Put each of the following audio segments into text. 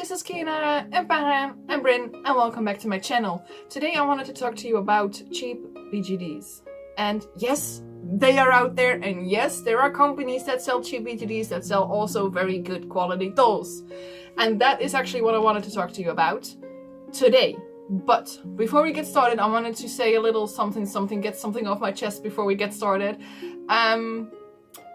this is Kina and Doramh and Bryn, and welcome back to my channel. Today I wanted to talk to you about cheap BJDs. And yes, they are out there, and yes, there are companies that sell cheap BJDs that sell also very good quality dolls. And that is actually what I wanted to talk to you about today. But before we get started, I wanted to say a little something, get something off my chest before we get started.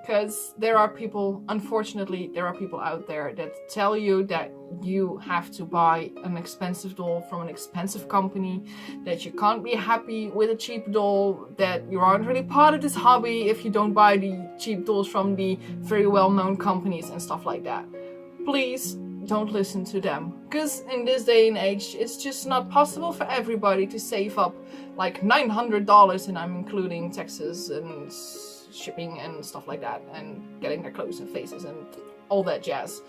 Because there are people, unfortunately, there are people out there that tell you that you have to buy an expensive doll from an expensive company, that you can't be happy with a cheap doll, that you aren't really part of this hobby if you don't buy the cheap dolls from the very well-known companies and stuff like that. Please don't listen to them, because in this day and age, it's just not possible for everybody to save up like $900, and I'm including taxes and shipping and stuff like that, and getting their clothes and faces and all that jazz.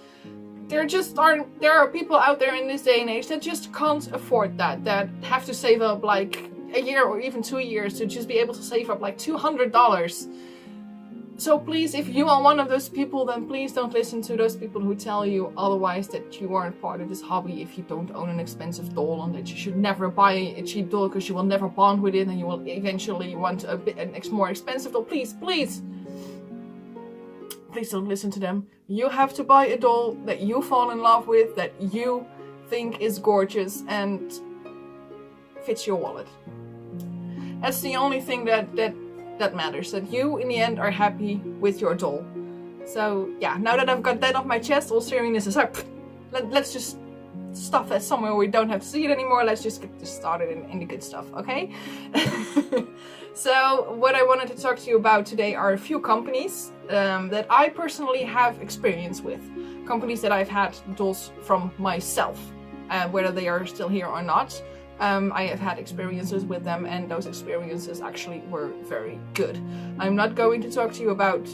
There are people out there in this day and age that just can't afford that have to save up like a year or even 2 years to just be able to save up like $200. So please, if you are one of those people, then please don't listen to those people who tell you otherwise, that you aren't part of this hobby if you don't own an expensive doll, and that you should never buy a cheap doll because you will never bond with it and you will eventually want a more expensive doll. Please don't listen to them. You have to buy a doll that you fall in love with, that you think is gorgeous and fits your wallet. That's the only thing that matters, that you in the end are happy with your doll. So yeah, now that I've got that off my chest, all seriousness aside, let's just stuff that somewhere where we don't have to see it anymore. Let's just get this started in the good stuff, okay? So what I wanted to talk to you about today are a few companies that I personally have experience with. Companies that I've had dolls from myself, whether they are still here or not. I have had experiences with them, and those experiences actually were very good. I'm not going to talk to you about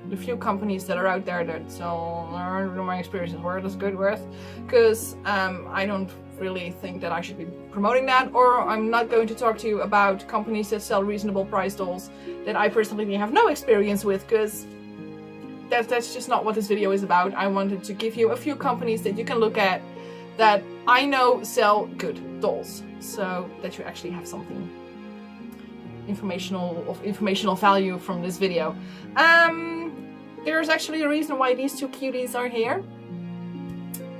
the few companies that are out there that sell my experiences were this good worth, because I don't really think that I should be promoting that. Or I'm not going to talk to you about companies that sell reasonable price dolls that I personally have no experience with, because that's just not what this video is about. I wanted to give you a few companies that you can look at that I know sell good dolls, so that you actually have something informational value from this video. There's actually a reason why these two cuties are here.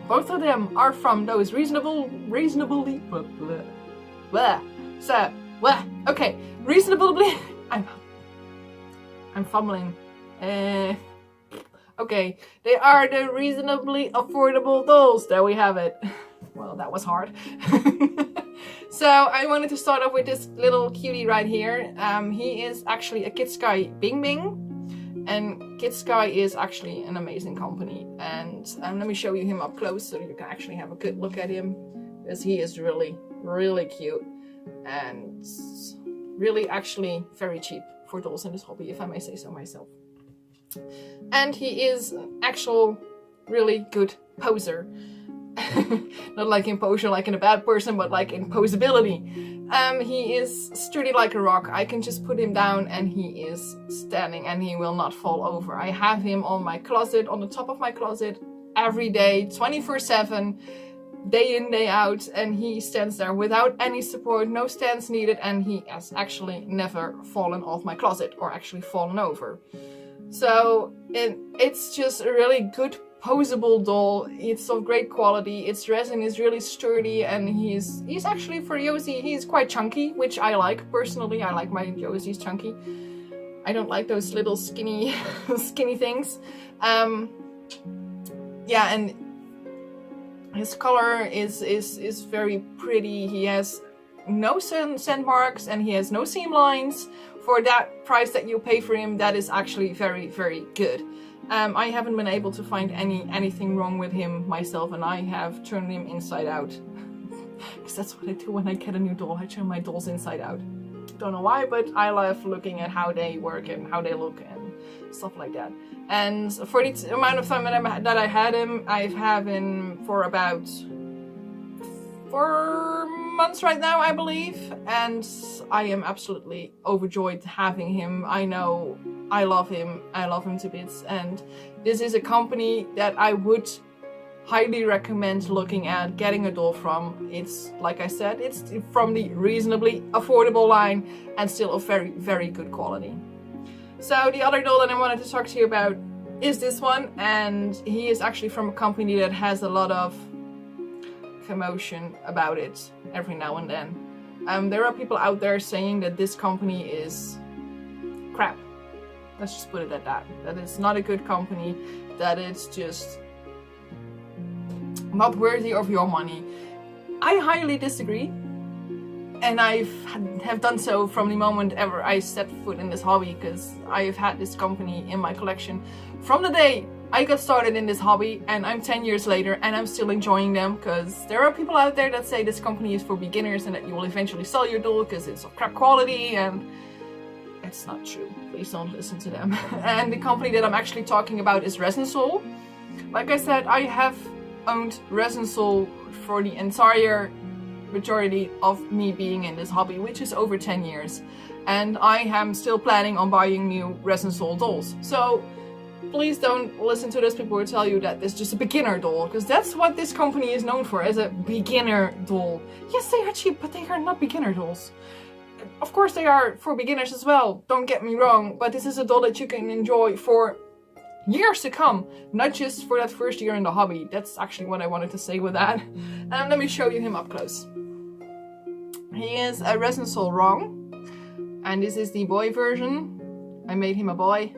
Both of them are from those reasonably I'm fumbling. Okay, they are the reasonably affordable dolls. There we have it. Well, that was hard. So I wanted to start off with this little cutie right here. He is actually a Kidsky Bing Bing. And Kidsky is actually an amazing company. And let me show you him up close so you can actually have a good look at him. Because he is really, really cute. And really actually very cheap for dolls in this hobby, if I may say so myself. And he is an actual really good poser. Not like in posure like in a bad person, but like in posability. He is sturdy like a rock. I can just put him down and he is standing and he will not fall over. I have him on my closet, on the top of my closet, every day, 24/7, day in, day out, and he stands there without any support, no stands needed, and he has actually never fallen off my closet or actually fallen over. So it's just a really good posable doll. It's of great quality. Its resin is really sturdy, and he's actually, for Yosi, he's quite chunky, which I like personally. I like my Yosi's chunky. I don't like those little skinny things. Yeah, and his color is very pretty. He has no scent marks and he has no seam lines. For that price that you pay for him, that is actually very, very good. I haven't been able to find anything wrong with him myself, and I have turned him inside out. Because that's what I do when I get a new doll. I turn my dolls inside out. Don't know why, but I love looking at how they work and how they look and stuff like that. And for the amount of time that I had him, I've had him for about 4 months right now, I believe, and I am absolutely overjoyed having him. I know I love him to bits, and this is a company that I would highly recommend looking at getting a doll from. It's, like I said, it's from the reasonably affordable line and still of very, very good quality. So the other doll that I wanted to talk to you about is this one, and he is actually from a company that has a lot of commotion about it every now and then. There are people out there saying that this company is crap. Let's just put it at that. That it's not a good company, that it's just not worthy of your money. I highly disagree. And I have done so from the moment ever I set foot in this hobby, because I have had this company in my collection from the day I got started in this hobby, and I'm 10 years later and I'm still enjoying them, because there are people out there that say this company is for beginners and that you will eventually sell your doll because it's of crap quality, and it's not true. Please don't listen to them. And the company that I'm actually talking about is Resinsoul. Like I said, I have owned Resinsoul for the entire majority of me being in this hobby, which is over 10 years, and I am still planning on buying new Resinsoul dolls. So please don't listen to those people who tell you that it's just a beginner doll, because that's what this company is known for, as a beginner doll. Yes, they are cheap, but they are not beginner dolls. Of course they are for beginners as well, don't get me wrong, but this is a doll that you can enjoy for years to come, not just for that first year in the hobby. That's actually what I wanted to say with that. Let me show you him up close. He is a Resinsoul wrong, and this is the boy version. I made him a boy.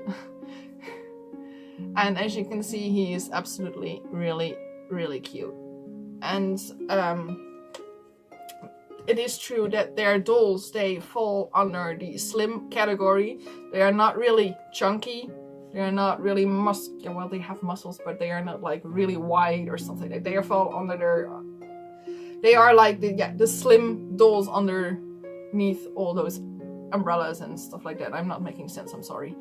And as you can see, he is absolutely really, really cute. And it is true that their dolls, they fall under the slim category. They are not really chunky. They are not really muscular. Well, they have muscles, but they are not like really wide or something. Like they fall under their. They are like the slim dolls underneath all those umbrellas and stuff like that. I'm not making sense, I'm sorry.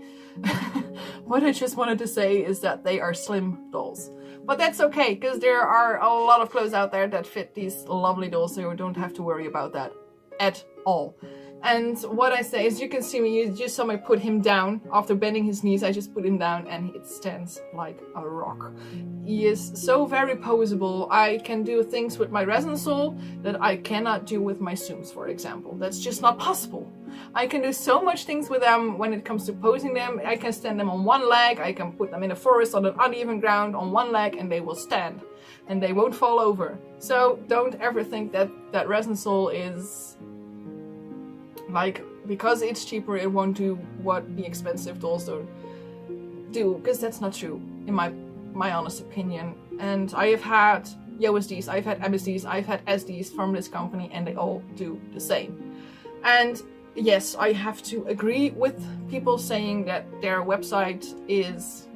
What I just wanted to say is that they are slim dolls. But that's okay, because there are a lot of clothes out there that fit these lovely dolls, so you don't have to worry about that at all. And what I say is, you can see me, you just saw me put him down. After bending his knees, I just put him down and it stands like a rock. He is so very poseable. I can do things with my Resinsoul that I cannot do with my Zooms, for example. That's just not possible. I can do so much things with them when it comes to posing them. I can stand them on one leg, I can put them in a forest on an uneven ground on one leg, and they will stand. And they won't fall over. So don't ever think that Resinsoul is like, because it's cheaper, it won't do what the expensive dolls do, because that's not true, in my honest opinion. And I have had USDs, I've had MSDs, I've had SDs from this company, and they all do the same. And yes, I have to agree with people saying that their website is,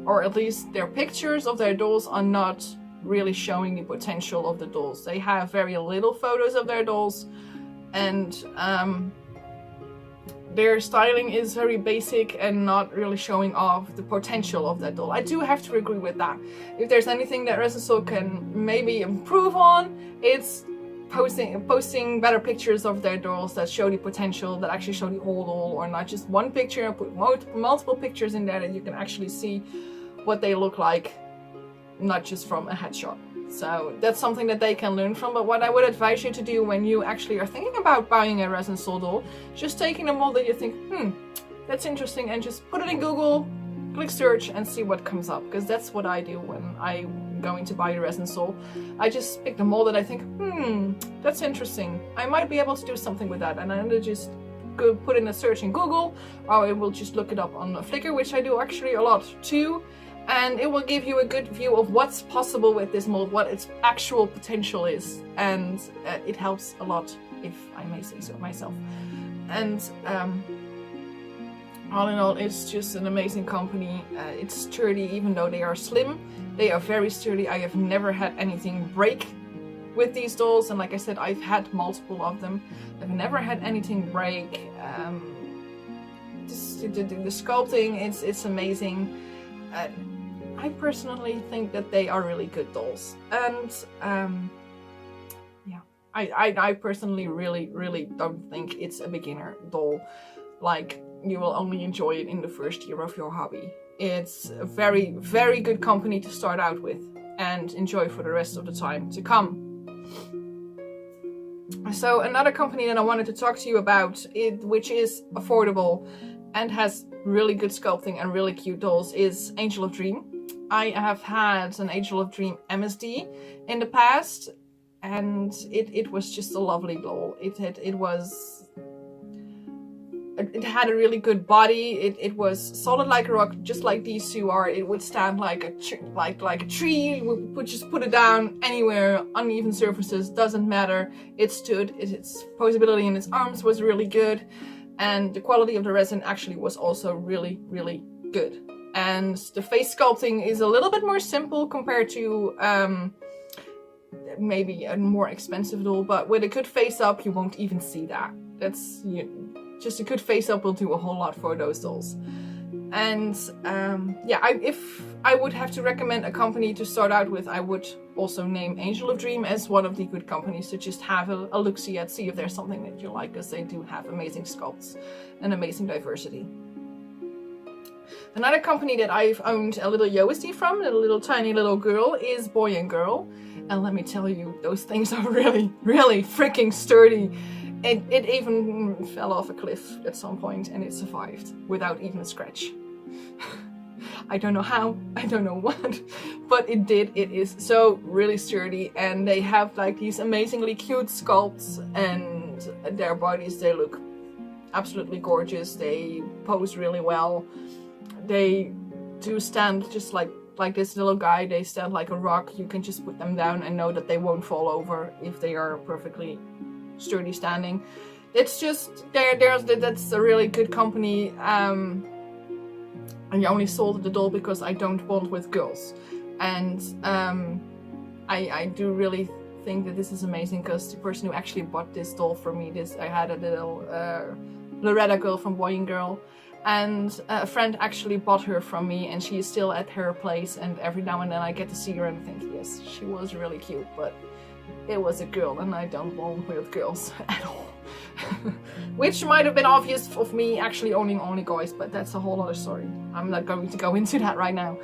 or at least their pictures of their dolls are not really showing the potential of the dolls. They have very little photos of their dolls, and their styling is very basic and not really showing off the potential of that doll. I do have to agree with that. If there's anything that Resinsoul can maybe improve on, it's posting better pictures of their dolls that show the potential, that actually show the whole doll, or not just one picture and put multiple pictures in there that you can actually see what they look like, not just from a headshot. So that's something that they can learn from. But what I would advise you to do when you actually are thinking about buying a Resinsoul doll, just taking a mold that you think, that's interesting, and just put it in Google, click search, and see what comes up. Because that's what I do when I'm going to buy a Resinsoul. I just pick the mold that I think, that's interesting. I might be able to do something with that, and I just go put in a search in Google, or I will just look it up on Flickr, which I do actually a lot too. And it will give you a good view of what's possible with this mold, what its actual potential is. And it helps a lot, if I may say so myself. And all in all, it's just an amazing company. It's sturdy, even though they are slim. They are very sturdy. I have never had anything break with these dolls. And like I said, I've had multiple of them. I've never had anything break. The sculpting, it's amazing. I personally think that they are really good dolls, and yeah, I personally really don't think it's a beginner doll. Like, you will only enjoy it in the first year of your hobby. It's a very good company to start out with, and enjoy for the rest of the time to come. So another company that I wanted to talk to you about, which is affordable and has really good sculpting and really cute dolls, is Angel of Dream. I have had an Angel of Dream MSD in the past, and it was just a lovely doll. It had a really good body. It was solid like a rock, just like these two are. It would stand like a tree. We would just put it down anywhere, uneven surfaces, doesn't matter. It stood. Its posability in its arms was really good, and the quality of the resin actually was also really, really good. And the face sculpting is a little bit more simple compared to maybe a more expensive doll, but with a good face up, you won't even see that. That's just a good face up will do a whole lot for those dolls. And yeah, if I would have to recommend a company to start out with, I would also name Angel of Dream as one of the good companies to just have a look-see at, see if there's something that you like, because they do have amazing sculpts and amazing diversity. Another company that I've owned a little USD from, a little tiny little girl, is Boy and Girl. And let me tell you, those things are really, really freaking sturdy. It even fell off a cliff at some point and it survived without even a scratch. I don't know how, I don't know what, but it did. It is so really sturdy, and they have like these amazingly cute sculpts, and their bodies, they look absolutely gorgeous. They pose really well. They do stand just like this little guy. They stand like a rock. You can just put them down and know that they won't fall over if they are perfectly sturdy standing. It's just that's a really good company. I only sold the doll because I don't bond with girls, and I do really think that this is amazing, because the person who actually bought this doll for me, I had a little Loretta girl from Boy and Girl, and a friend actually bought her from me, and she is still at her place, and every now and then I get to see her and think, yes, she was really cute, but it was a girl and I don't bond with girls at all. Which might have been obvious of me actually owning only guys, but that's a whole other story. I'm not going to go into that right now.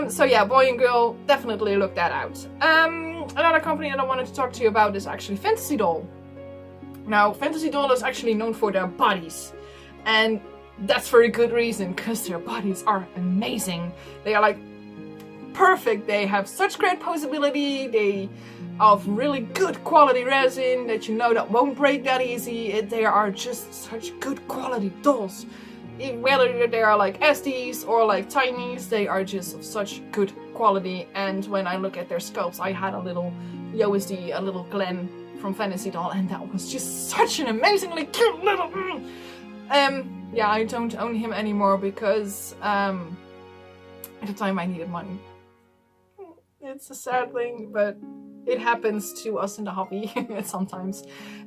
So yeah, Boy and Girl, definitely look that out. Another company that I wanted to talk to you about is actually Fantasy Doll. Now, Fantasy Doll is actually known for their bodies, and that's for a good reason, because their bodies are amazing. They are like perfect. They have such great posability. They of really good quality resin that you know that won't break that easy. They are just such good quality dolls. Whether they are like SDs or like tinies, they are just of such good quality. And when I look at their sculpts, I had a little USD, a little Glenn from Fantasy Doll, and that was just such an amazingly cute little... yeah, I don't own him anymore because at the time I needed money. It's a sad thing, but it happens to us in the hobby sometimes,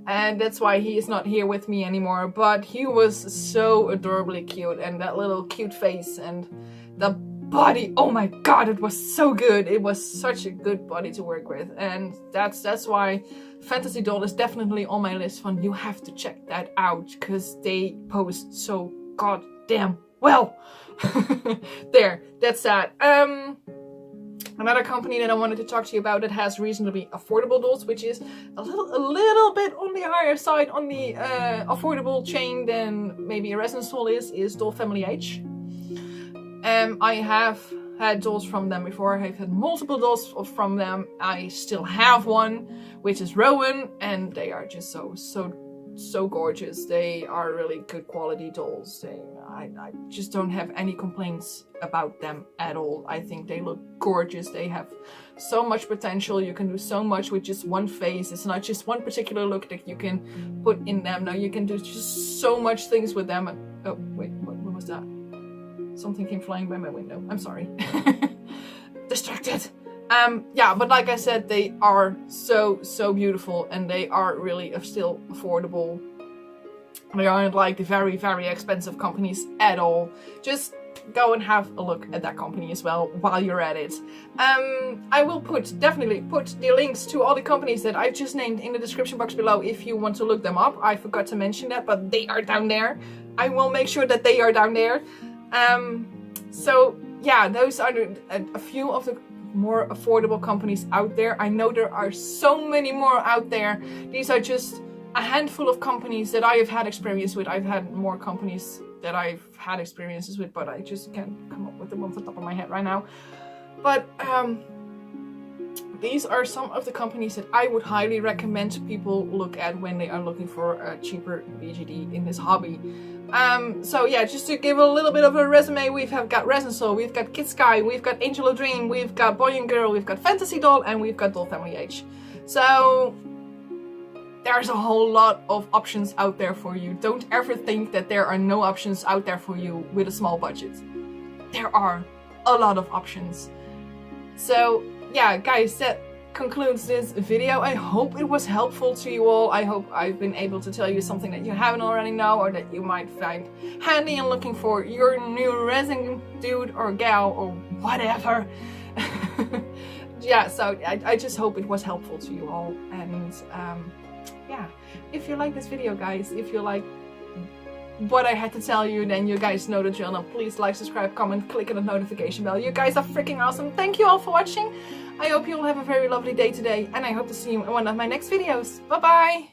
and that's why he is not here with me anymore. But he was so adorably cute, and that little cute face and the body, oh my god, it was so good. It was such a good body to work with, and that's why Fantasy Doll is definitely on my list. Fun, you have to check that out, because they pose so goddamn well. There, that's that. Another company that I wanted to talk to you about that has reasonably affordable dolls, which is a little bit on the higher side on the affordable chain than maybe a Resinsoul is Doll Family H. I have had dolls from them before. I've had multiple dolls from them. I still have one, which is Rowan, and they are just so gorgeous. They are really good quality dolls. I just don't have any complaints about them at all. I think they look gorgeous. They have so much potential. You can do so much with just one face. It's not just one particular look that you can put in them. No, you can do just so much things with them. Oh, wait, what was that? Something came flying by my window. I'm sorry. Distracted. Yeah, but like I said, they are so beautiful, and they are really still affordable. They aren't like the very, very expensive companies at all. Just go and have a look at that company as well while you're at it. I will definitely put the links to all the companies that I've just named in the description box below if you want to look them up. I forgot to mention that, but they are down there. I will make sure that they are down there. So yeah, those are a few of the more affordable companies out there. I know there are so many more out there. These are just a handful of companies that I have had experience with. I've had more companies that I've had experiences with, but I just can't come up with them off the top of my head right now. But these are some of the companies that I would highly recommend people look at when they are looking for a cheaper BJD in this hobby. So yeah, just to give a little bit of a resume, we've got Resinsoul, we've got Kidsky, we've got Angel of Dream, we've got Boy and Girl, we've got Fantasy Doll, and we've got Doll Family H. So there's a whole lot of options out there for you. Don't ever think that there are no options out there for you with a small budget. There are a lot of options. So yeah, guys, that concludes this video. I hope it was helpful to you all. I hope I've been able to tell you something that you haven't already know, or that you might find handy in looking for your new resin dude or gal or whatever. Yeah, so I just hope it was helpful to you all. And yeah, if you like this video, guys, if you like what I had to tell you, then you guys know the drill. Now please like, subscribe, comment, click on the notification bell. You guys are freaking awesome. Thank you all for watching. I hope you all have a very lovely day today, and I hope to see you in one of my next videos. Bye bye!